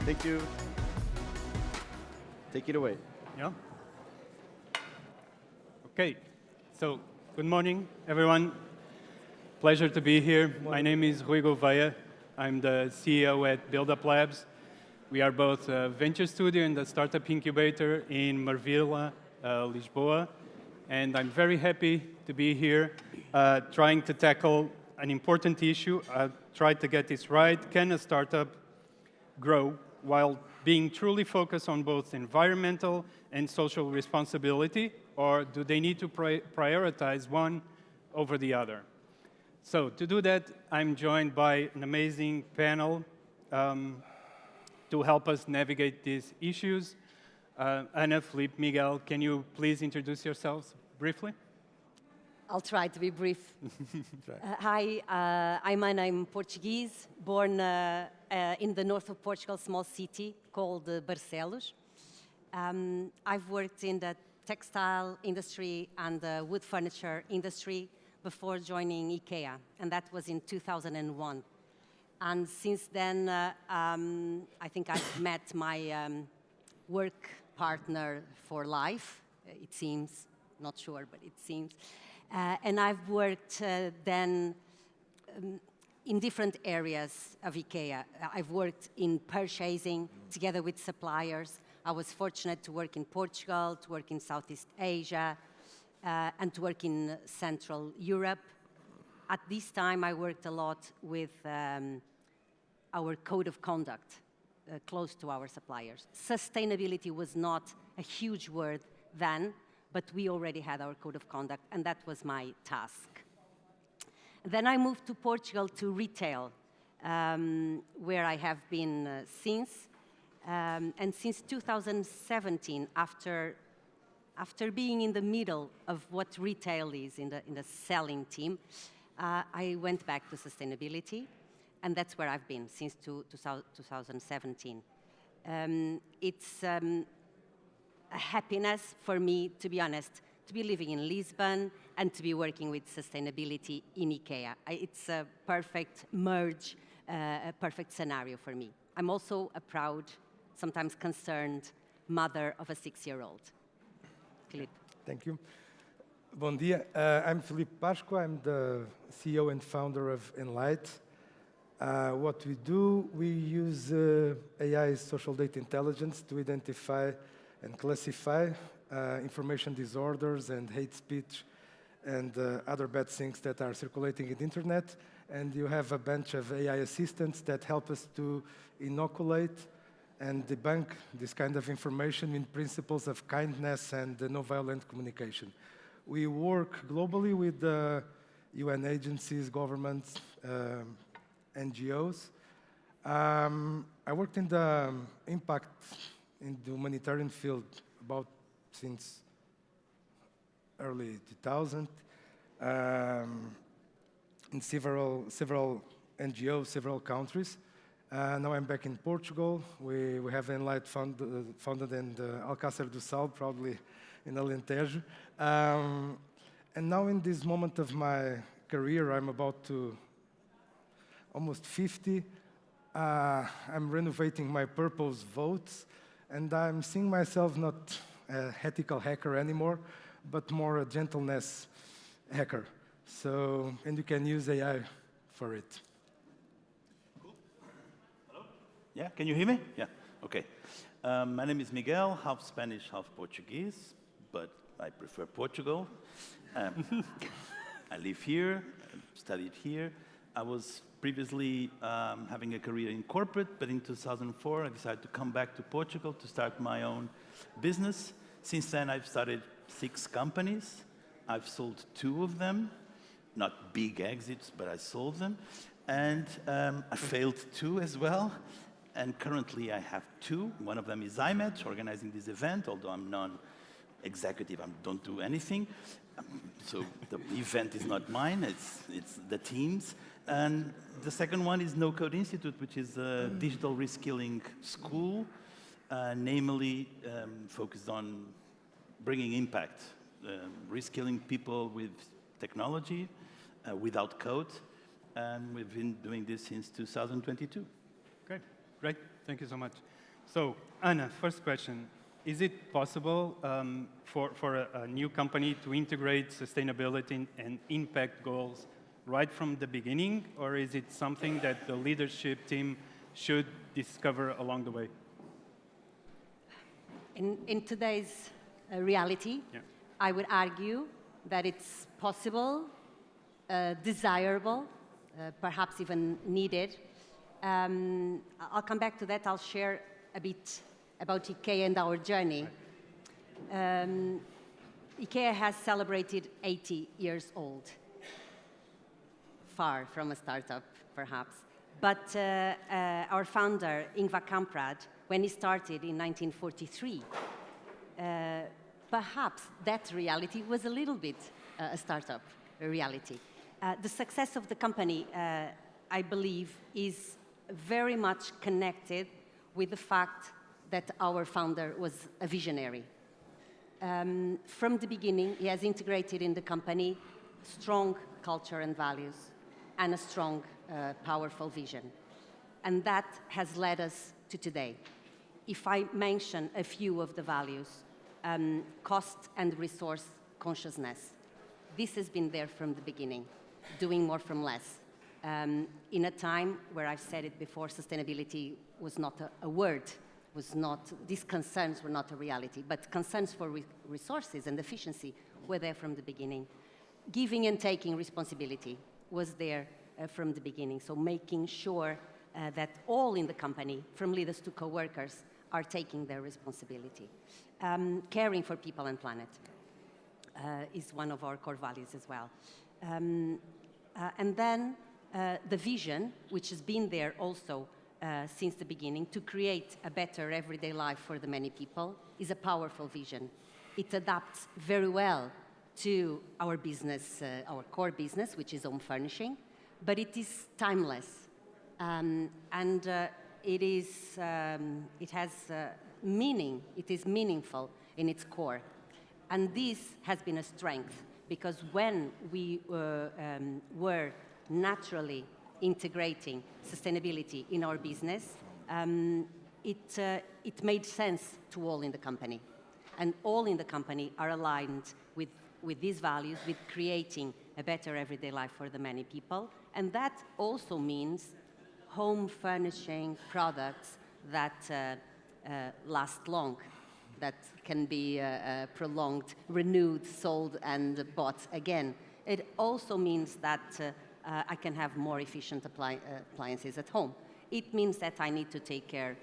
Thank you. Take it away. Yeah. Okay. So, good morning, everyone. Pleasure to be here. My name is Rui Gouveia. I'm the CEO at Build Up Labs. We are both a venture studio and a startup incubator in Marvila, Lisboa. And I'm very happy to be here trying to tackle an important issue. I tried to get this right. Can a startup grow while being truly focused on both environmental and social responsibility, or do they need to prioritize one over the other? So to do that, I'm joined by an amazing panel to help us navigate these issues. Ana, Felipe, Miguel, can you please introduce yourselves briefly? I'll try to be brief. Hi, I'm Ana, I'm Portuguese, born in the north of Portugal, small city called Barcelos. I've worked in the textile industry and the wood furniture industry before joining IKEA, and that was in 2001. And since then, I think I've met my work partner for life, it seems. Not sure, but it seems. And I've worked then in different areas of IKEA. I've worked in purchasing together with suppliers. I was fortunate to work in Portugal, to work in Southeast Asia, and to work in Central Europe. At this time, I worked a lot with our code of conduct, close to our suppliers. Sustainability was not a huge word then, but we already had our code of conduct, and that was my task. Then I moved to Portugal to retail, where I have been since. And since 2017, after being in the middle of what retail is in the selling team, I went back to sustainability, and that's where I've been since 2017. It's a happiness for me, to be honest, to be living in Lisbon and to be working with sustainability in IKEA. It's a perfect merge, a perfect scenario for me. I'm also a proud, sometimes concerned mother of a 6-year-old. Filipe. Thank you. Bom dia. I'm Filipe Pasqua. I'm the CEO and founder of Enlight. What we do, we use AI, social data intelligence, to identify and classify information disorders and hate speech and other bad things that are circulating in the internet. And you have a bunch of AI assistants that help us to inoculate and debunk this kind of information in principles of kindness and non-violent communication. We work globally with UN agencies, governments, NGOs. I worked in the impact in the humanitarian field about since early 2000, in several NGOs, several countries. Now I'm back in Portugal. We have Enlight founded in Alcácer do Sal, probably in Alentejo. And now in this moment of my career, I'm about to almost 50. I'm renovating my purpose votes, and I'm seeing myself not an ethical hacker anymore, but more a gentleness hacker. So, and you can use AI for it. Cool. Hello? Yeah, can you hear me? Yeah, okay. My name is Miguel, half Spanish, half Portuguese, but I prefer Portugal. I live here, studied here. I was previously having a career in corporate, but in 2004 I decided to come back to Portugal to start my own business. Since then I've started 6 companies. I've sold 2 of them, not big exits, but I sold them. And I failed 2 as well. And currently I have 2. One of them is IMET, organizing this event, although I'm non-executive, I don't do anything. So the event is not mine, it's the team's. And the second one is No Code Institute, which is a digital reskilling school, namely focused on bringing impact, reskilling people with technology, without code. And we've been doing this since 2022. Great. Great. Thank you so much. So, Anna, first question. Is it possible for a new company to integrate sustainability and impact goals right from the beginning, or is it something that the leadership team should discover along the way? In today's reality, Yeah. I would argue that it's possible, desirable, perhaps even needed. I'll come back to that. I'll share a bit about IKEA and our journey. IKEA has celebrated 80 years old. Far from a startup, perhaps. But our founder, Ingvar Kamprad, when he started in 1943, perhaps that reality was a little bit a startup reality. The success of the company, I believe, is very much connected with the fact that our founder was a visionary. From the beginning, he has integrated in the company strong culture and values and a strong, powerful vision. And that has led us to today. If I mention a few of the values, cost and resource consciousness, this has been there from the beginning, doing more from less. In a time where I've said it before, sustainability was not a word, these concerns were not a reality, but concerns for resources and efficiency were there from the beginning. Giving and taking responsibility was there from the beginning, so making sure that all in the company, from leaders to co-workers, are taking their responsibility. Caring for people and planet is one of our core values as well. And then the vision, which has been there also since the beginning, to create a better everyday life for the many people, is a powerful vision. It adapts very well to our business, our core business, which is home furnishing, but it is timeless. It has meaning, it is meaningful in its core. And this has been a strength, because when we were naturally integrating sustainability in our business, it made sense to all in the company. And all in the company are aligned with these values, with creating a better everyday life for the many people. And that also means home furnishing products that last long, that can be prolonged, renewed, sold, and bought again. It also means that I can have more efficient appliances at home. It means that I need to take care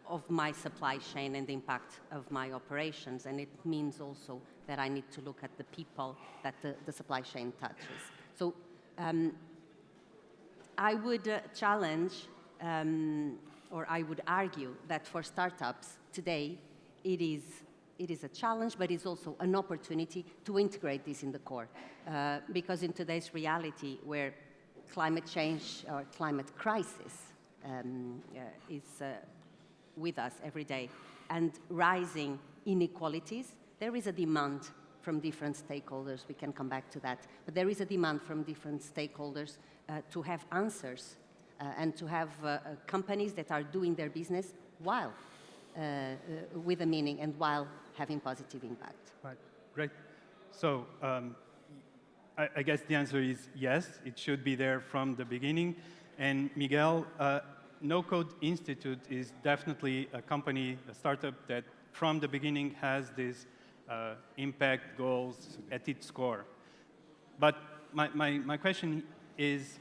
of my supply chain and the impact of my operations, and it means also that I need to look at the people that the supply chain touches. So I would challenge, or I would argue that for startups today, it is a challenge, but it's also an opportunity to integrate this in the core. Because in today's reality, where climate change or climate crisis is with us every day, and rising inequalities, there is a demand from different stakeholders. We can come back to that. But there is a demand from different stakeholders to have answers and to have companies that are doing their business while with a meaning and while having positive impact. Right, great. So I guess the answer is yes, it should be there from the beginning. And Miguel, No Code Institute is definitely a company, a startup that from the beginning has these impact goals at its core. But my question is,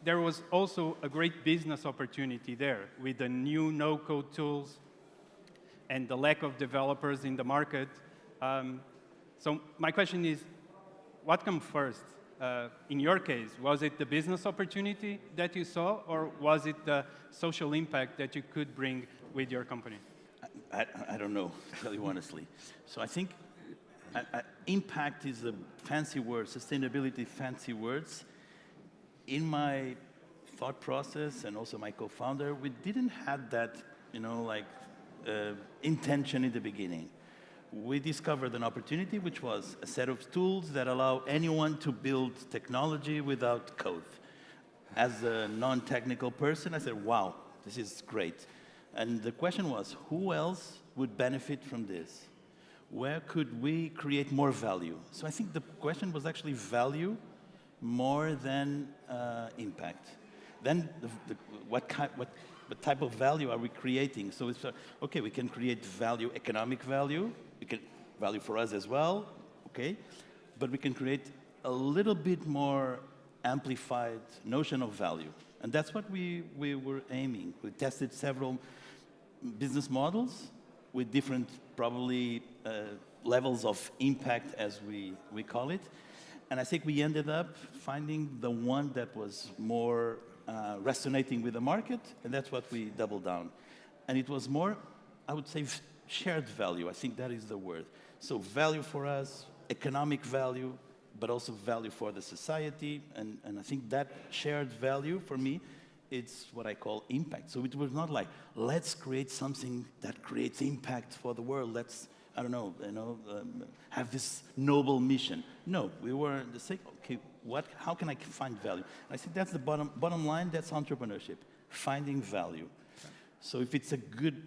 there was also a great business opportunity there with the new no-code tools and the lack of developers in the market. So my question is, what comes first? In your case, was it the business opportunity that you saw, or was it the social impact that you could bring with your company? I don't know, to tell you honestly. So I think impact is a fancy word, sustainability, fancy words. In my thought process, and also my co-founder, we didn't have that, intention in the beginning. We discovered an opportunity, which was a set of tools that allow anyone to build technology without code. As a non-technical person, I said, wow, this is great. And the question was, who else would benefit from this? Where could we create more value? So I think the question was actually value more than impact. Then what type of value are we creating? So it's, okay, we can create value, economic value, we can value for us as well, okay? But we can create a little bit more amplified notion of value. And that's what we were aiming. We tested several business models with different, probably, levels of impact, as we call it. And I think we ended up finding the one that was more resonating with the market, and that's what we doubled down. And it was more, I would say, shared value. I think that is the word. So value for us, economic value, but also value for the society. And I think that shared value, for me, it's what I call impact. So it was not like, let's create something that creates impact for the world. Let's, I don't know, have this noble mission. No, we were the same. Okay, how can I find value? I think that's the bottom line. That's entrepreneurship, finding value. So if it's a good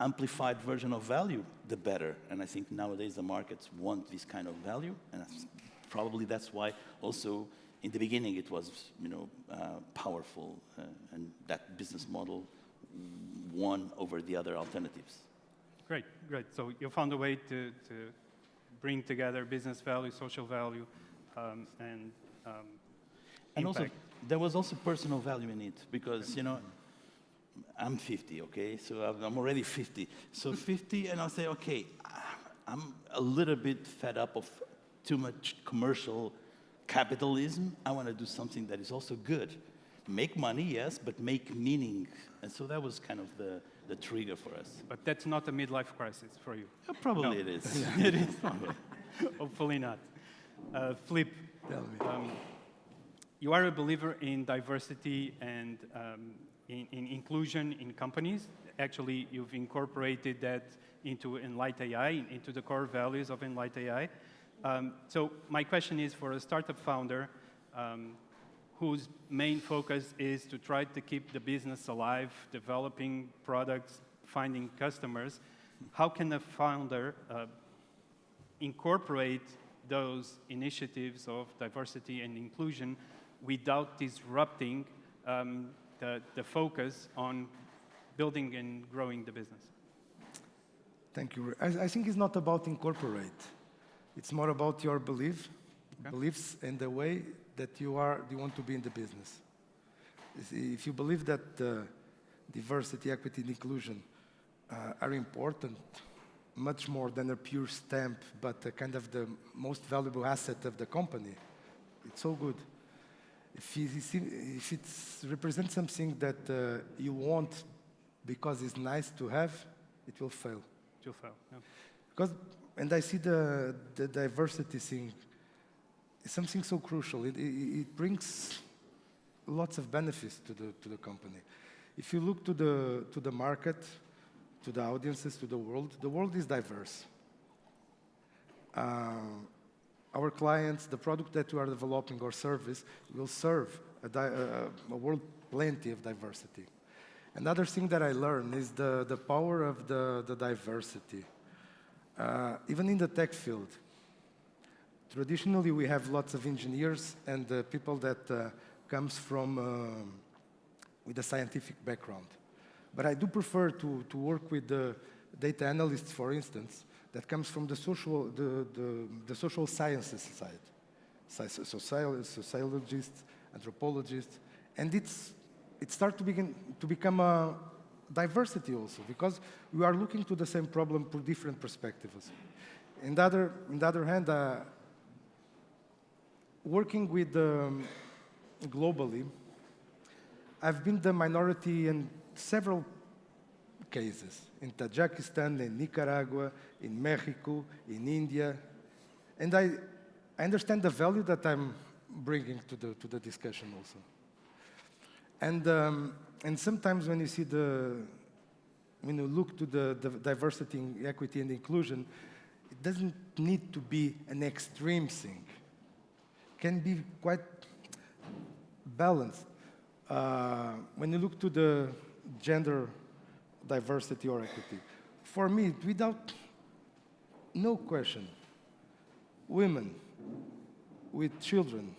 amplified version of value, the better. And I think nowadays the markets want this kind of value, and probably that's why also in the beginning it was, powerful, and that business model won over the other alternatives. Great, great. So you found a way to bring together business value, social value, and also, impact. there was also personal value in it, because, I'm 50, okay? So I'm already 50. So 50, and I'll say, okay, I'm a little bit fed up of too much commercial capitalism. I want to do something that is also good. Make money, yes, but make meaning. And so that was kind of the trigger for us. But that's not a midlife crisis for you. Probably No. it is. It is. Hopefully not. Flip, Tell me. you are a believer in diversity and in inclusion in companies. Actually, you've incorporated that into Enlight AI, into the core values of Enlight AI. So my question is, for a startup founder whose main focus is to try to keep the business alive, developing products, finding customers, how can a founder incorporate those initiatives of diversity and inclusion without disrupting the focus on building and growing the business? Thank you. I think it's not about incorporate. It's more about your beliefs and the way that you want to be in the business. If you believe that diversity, equity, and inclusion are important, much more than a pure stamp, but a kind of the most valuable asset of the company, it's so good. If it represents something that you want because it's nice to have, it will fail. It will fail, yeah. And I see the diversity thing, it's something so crucial. It brings lots of benefits to the company. If you look to the market, to the audiences, to the world is diverse. Our clients, the product that we are developing or service, will serve a world plenty of diversity. Another thing that I learned is the power of the diversity. Even in the tech field, traditionally we have lots of engineers and people that comes from with a scientific background. But I do prefer to work with the data analysts, for instance, that comes from the social sciences side, sociologists, anthropologists, and it starts to become a diversity also, because we are looking to the same problem from different perspectives. On the other hand, working with globally, I've been the minority in several cases, in Tajikistan, in Nicaragua, in Mexico, in India, and I understand the value that I'm bringing to the discussion also. And sometimes when you look to the diversity, equity, and inclusion, it doesn't need to be an extreme thing. It can be quite balanced. When you look to gender diversity or equity. For me, without no question, women with children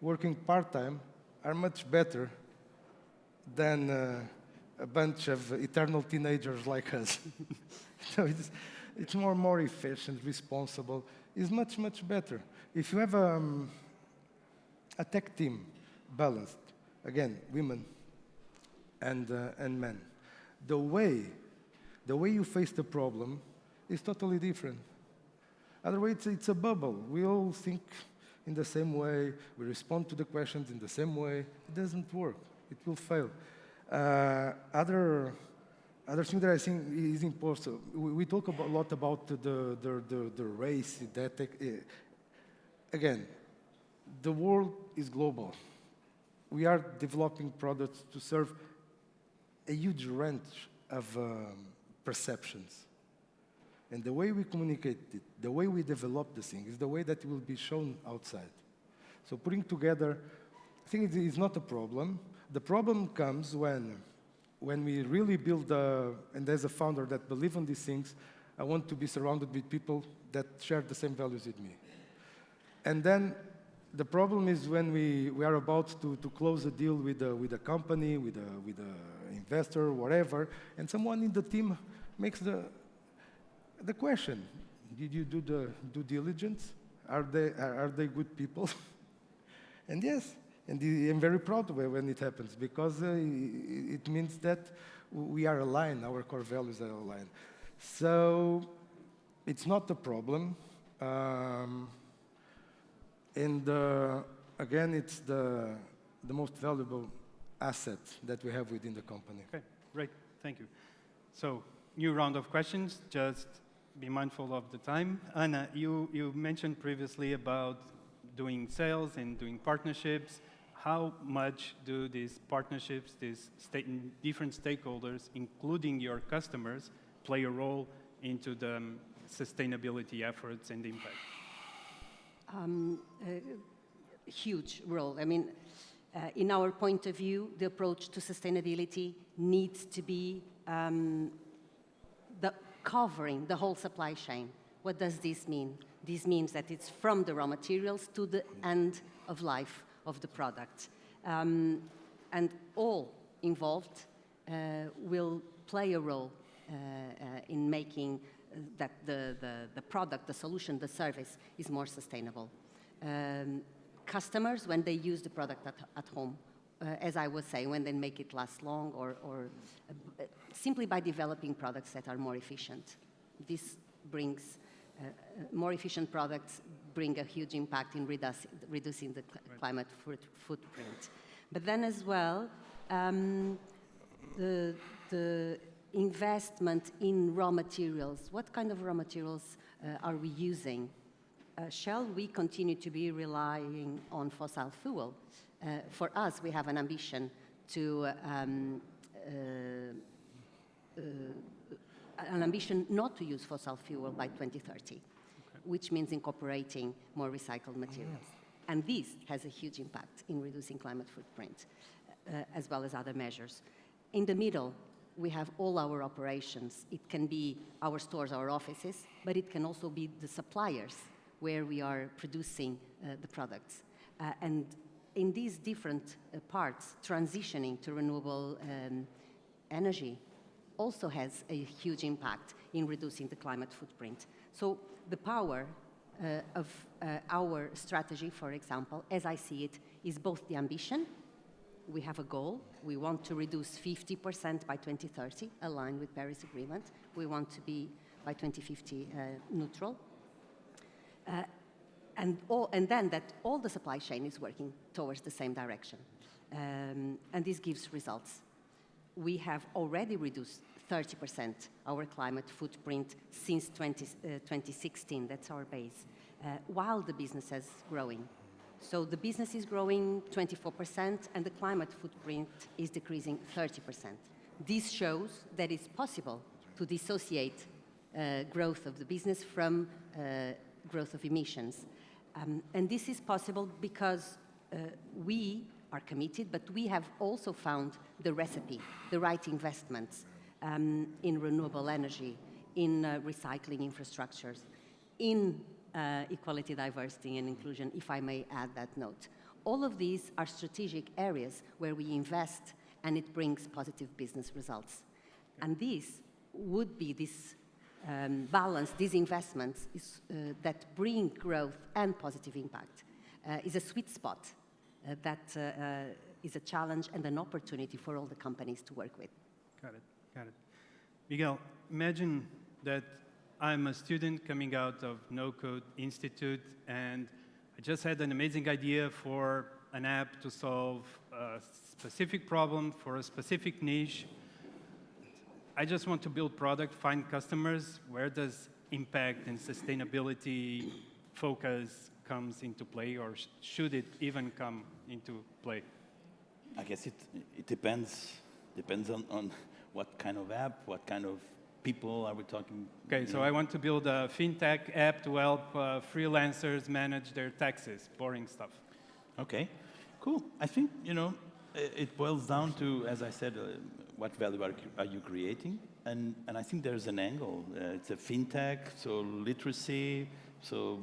working part-time are much better than a bunch of eternal teenagers like us. So it's more efficient, responsible. It's much, much better. If you have a tech team balanced, again, women and men, the way you face the problem is totally different. Otherwise, it's a bubble. We all think in the same way. We respond to the questions in the same way. It doesn't work. It will fail. Other thing that I think is important, we talk a lot about the race, again, the world is global. We are developing products to serve a huge range of perceptions. And the way we communicate it, the way we develop the thing, is the way that it will be shown outside. So putting together, I think it is not a problem. The problem comes when we really build, and as a founder that believe in these things, I want to be surrounded with people that share the same values with me. And then the problem is when we are about to close a deal with a company, with an investor, whatever, and someone in the team makes the question, did you do the due diligence? Are they good people? And yes, and I'm very proud when it happens, because it means that we are aligned, our core values are aligned. So it's not a problem. And again, it's the most valuable asset that we have within the company. Okay, great, thank you. So, new round of questions, just be mindful of the time. Anna, you mentioned previously about doing sales and doing partnerships. How much do these partnerships, these different stakeholders, including your customers, play a role into the sustainability efforts and impact? A huge role. I mean, in our point of view, the approach to sustainability needs to be covering the whole supply chain. What does this mean? This means that it's from the raw materials to the end of life of the product. And all involved will play a role in making that the product, the solution, the service is more sustainable. Customers, when they use the product at home, as I was saying, when they make it last long, or simply by developing products that are more efficient. This brings more efficient products bring a huge impact in reducing the climate footprint. But then as well, the investment in raw materials. What kind of raw materials are we using? Shall we continue to be relying on fossil fuel? For us, we have an ambition to not to use fossil fuel by 2030, which means incorporating more recycled materials. And this has a huge impact in reducing climate footprint, as well as other measures. In the middle, we have all our operations. It can be our stores, our offices, but it can also be the suppliers where we are producing the products. And in these different parts, transitioning to renewable energy also has a huge impact in reducing the climate footprint. So the power of our strategy, for example, as I see it, is both the ambition. We have a goal. We want to reduce 50% by 2030, aligned with Paris Agreement. We want to be, by 2050, neutral. And then that all the supply chain is working towards the same direction. And this gives results. We have already reduced 30% our climate footprint since 2016. That's our base, while the business is growing. So the business is growing 24%, and the climate footprint is decreasing 30%. This shows that it's possible to dissociate growth of the business from growth of emissions. And this is possible because we are committed, but we have also found the recipe, the right investments in renewable energy, in recycling infrastructures, in equality, diversity, and inclusion, if I may add that note. All of these are strategic areas where we invest and it brings positive business results. And this would be this balance, these investments that bring growth and positive impact is a sweet spot that is a challenge and an opportunity for all the companies to work with. Got it. Miguel, imagine that I'm a student coming out of No Code Institute and I just had an amazing idea for an app to solve a specific problem for a specific niche. I just want to build product, find customers. Where does impact and sustainability focus comes into play, or should it even come into play? I guess it depends on what kind of app, what kind of people are we talking. Okay, so I want to build a fintech app to help freelancers manage their taxes, boring stuff. Okay, cool. I think, it boils down to, as I said, what value are you creating? And I think there's an angle. It's a fintech, so literacy, so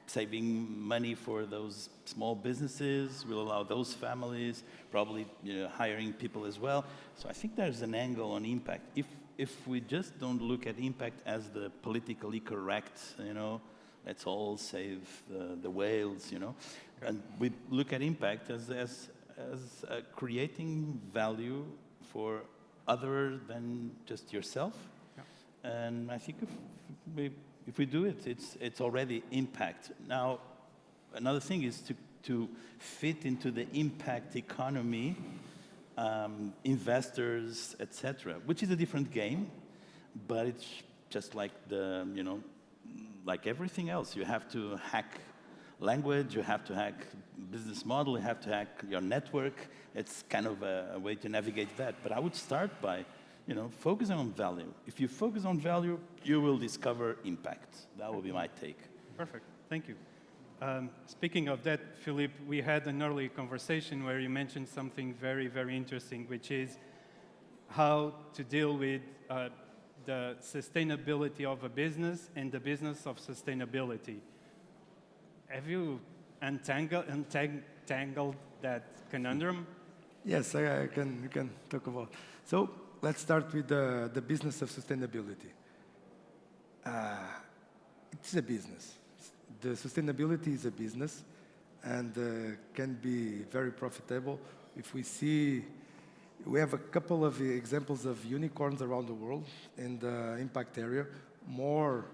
saving money for those small businesses will allow those families, probably hiring people as well. So I think there's an angle on impact. If we just don't look at impact as the politically correct, let's all save the whales, and we look at impact as creating value for other than just yourself. Yeah. And I think if we do it, it's already impact. Now, another thing is to fit into the impact economy, investors, etc., which is a different game, but it's just like like everything else. You have to hack language, you have to hack business model, you have to hack your network. It's kind of a way to navigate that. But I would start by, focusing on value. If you focus on value, you will discover impact. That will be my take. Perfect. Thank you. Speaking of that, Philippe, we had an early conversation where you mentioned something very, very interesting, which is how to deal with the sustainability of a business and the business of sustainability. Have you untangled that conundrum? Yes, I can talk about. So let's start with the business of sustainability. It's a business. The sustainability is a business and can be very profitable. If we have a couple of examples of unicorns around the world in the impact area, more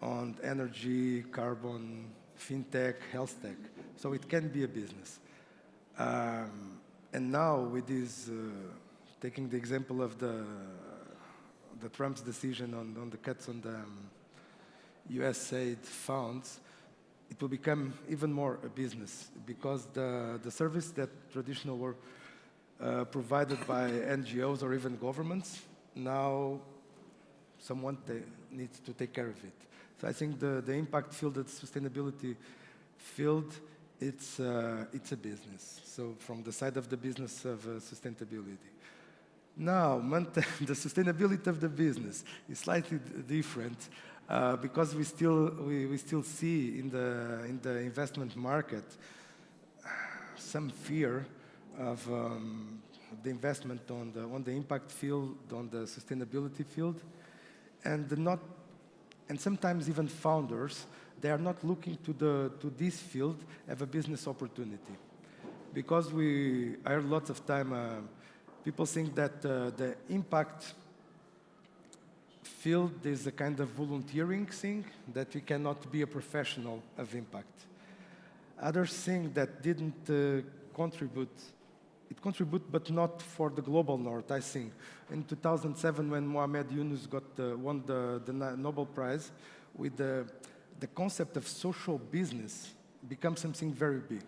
on energy, carbon, fintech, health tech. So it can be a business. And now with this, taking the example of the Trump's decision on the cuts on the USAID funds, it will become even more a business because the service that traditionally were provided by NGOs or even governments, now someone needs to take care of it. So I think the impact field, the sustainability field, it's a business. So from the side of the business of sustainability. Now, the sustainability of the business is slightly different because we still see in the investment market some fear of the investment on the impact field, on the sustainability field, and sometimes even founders, they are not looking to this field as a business opportunity. Because I heard lots of time, people think that the impact field is a kind of volunteering thing, that we cannot be a professional of impact. Others think that didn't contribute. It contributes, but not for the global north, I think. In 2007, when Mohamed Yunus won the Nobel Prize, with the concept of social business becomes something very big.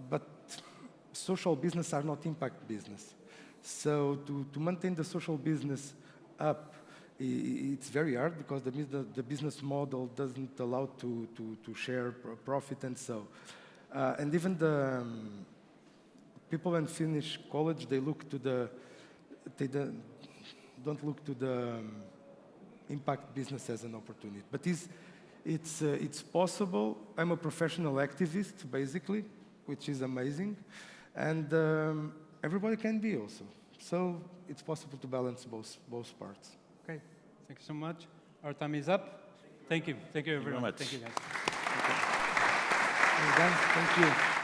But social business are not impact business. So to maintain the social business up, it's very hard because the business model doesn't allow to share profit and so. And even the people when finish college, they look to they don't look to the impact business as an opportunity. But it's possible. I'm a professional activist, basically, which is amazing. And everybody can be also. So it's possible to balance both parts. Okay, thank you so much. Our time is up. Thank you. Thank you, everyone. much. Thank you, guys. Thank you.